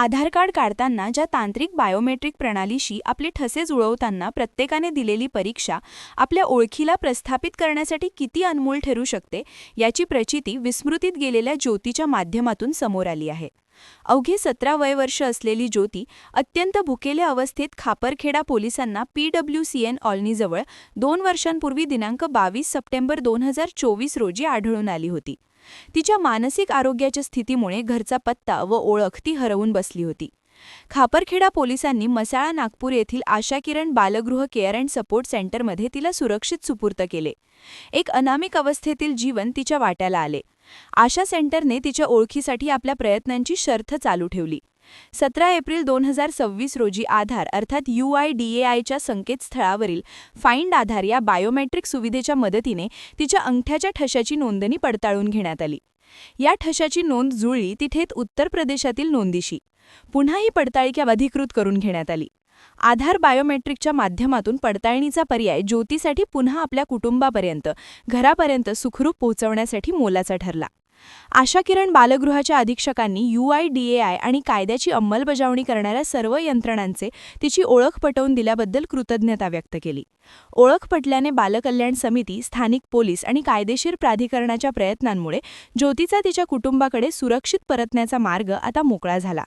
आधार card काढताना ज्या तांत्रिक बायोमेट्रिक प्रणालीशी आपले ठसे जुळवताना प्रत्येकाने दिलेली परीक्षा आपल्या ओळखीला प्रस्थापित करण्यासाठी किती अनमोल ठरू शकते याची प्रचिती विस्मृतीत गेलेल्या ज्योतीच्या माध्यमातून समोर आली आहे. अवघे 17 वयवर्ष असलेली ज्योती अत्यंत भुकेल्या अवस्थेत खापरखेडा पोलिसांना PWCN कॉलनीजवळ 2 वर्षांपूर्वी दिनांक 22 सप्टेंबर 2024 रोजी आढळून आली होती. तिच्या मानसिक आरोग्याच्या स्थितीमुळे घरचा पत्ता व ओळख ती हरवून बसली होती. खापरखेडा पोलिसांनी मसाळा नागपूर येथील Asha Kiran बालगृह care and support सेंटरमध्ये तिला सुरक्षित सुपूर्त केले. एक अनामिक अवस्थेतील जीवन तिच्या वाट्याला आले. आशा सेंटरने तिच्या ओळखीसाठी आपल्या प्रयत्नांची शर्थ चालू ठेवली. 17 एप्रिल 2026 रोजी आधार अर्थात UIDAIच्या संकेतस्थळावरील फाइंड आधार या बायोमेट्रिक सुविधेच्या मदतीने तिच्या अंगठ्याच्या ठशाची नोंदणी पडताळून घेण्यात आली. या ठशाची नोंद जुळली ती थेट उत्तर प्रदेशातील नोंदीशी. पुन्हा ही पडताळणी अधिकृत करून घेण्यात आली. आधार बायोमेट्रिकच्या माध्यमातून पडताळणीचा पर्याय ज्योतीसाठी पुन्हा आपल्या कुटुंबापर्यंत, घरापर्यंत सुखरूप पोहोचवण्यासाठी मोलाचा ठरला. आशा किरण बालगृहाच्या अधीक्षकांनी UIDAI आणि कायद्याची अंमलबजावणी करणाऱ्या सर्व यंत्रणांचे तिची ओळख पटवून दिल्याबद्दल कृतज्ञता व्यक्त केली. ओळख पटल्याने बालकल्याण समिती, स्थानिक पोलीस आणि कायदेशीर प्राधिकरणाच्या प्रयत्नांमुळे ज्योतीचा तिच्या कुटुंबाकडे सुरक्षित परतण्याचा मार्ग आता मोकळा झाला.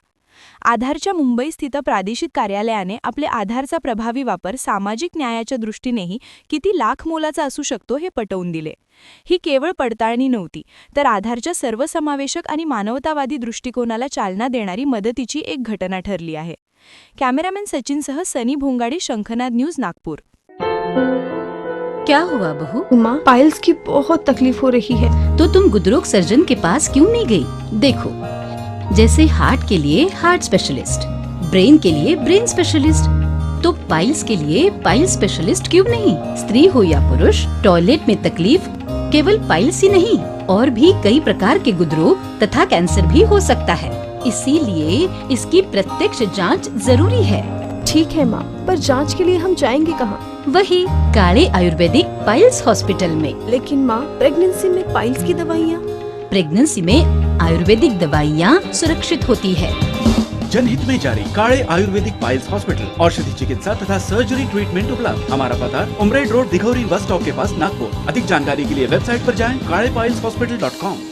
आधारच्या मुंबईस्थित प्रादेशिक कार्यालयाने आपले आधारचा प्रभावी वापर सामाजिक न्यायाच्या दृष्टीनेही किती लाख मोलाचा असू शकतो हे पटवून दिले. ही केवळ पडताळणी नव्हती, तर आधारच्या सर्वसमावेशक आणि मानवतावादी दृष्टिकोनाला चालना देणारी मदतीची एक घटना ठरली आहे. कॅमेरामॅन सचिनसह सनी भोंगाडी, शंखनाद न्यूज, नागपूर. क्या हुआ बहू? माँ, पाइल्स की बहुत तकलीफ हो रही है. तो तुम गुदरोग सर्जन के पास क्यों नहीं गई? देखो, जैसे हार्ट के लिए हार्ट स्पेशलिस्ट, ब्रेन के लिए ब्रेन स्पेशलिस्ट, तो पाइल्स के लिए पाइल्स स्पेशलिस्ट क्यों नहीं? स्त्री हो या पुरुष, टॉयलेट में तकलीफ केवल पाइल्स ही नहीं और भी कई प्रकार के गुदरोग तथा कैंसर भी हो सकता है. इसीलिए इसकी प्रत्यक्ष जांच जरूरी है. ठीक है माँ, पर जांच के लिए हम जाएंगे कहाँ? वही काले आयुर्वेदिक पाइल्स हॉस्पिटल में. लेकिन माँ, प्रेगनेंसी में पाइल्स की दवाइयाँ? प्रेगनेंसी में आयुर्वेदिक दवाइयाँ सुरक्षित होती है. जनहित में जारी. काळे आयुर्वेदिक पाइल्स हॉस्पिटल, औषधि चिकित्सा तथा सर्जरी ट्रीटमेंट उपलब्ध. हमारा पता उमरेड रोड, दिघौरी बस स्टॉप के पास, नागपुर. अधिक जानकारी के लिए वेबसाइट पर जाएं kaalepailshospital.com.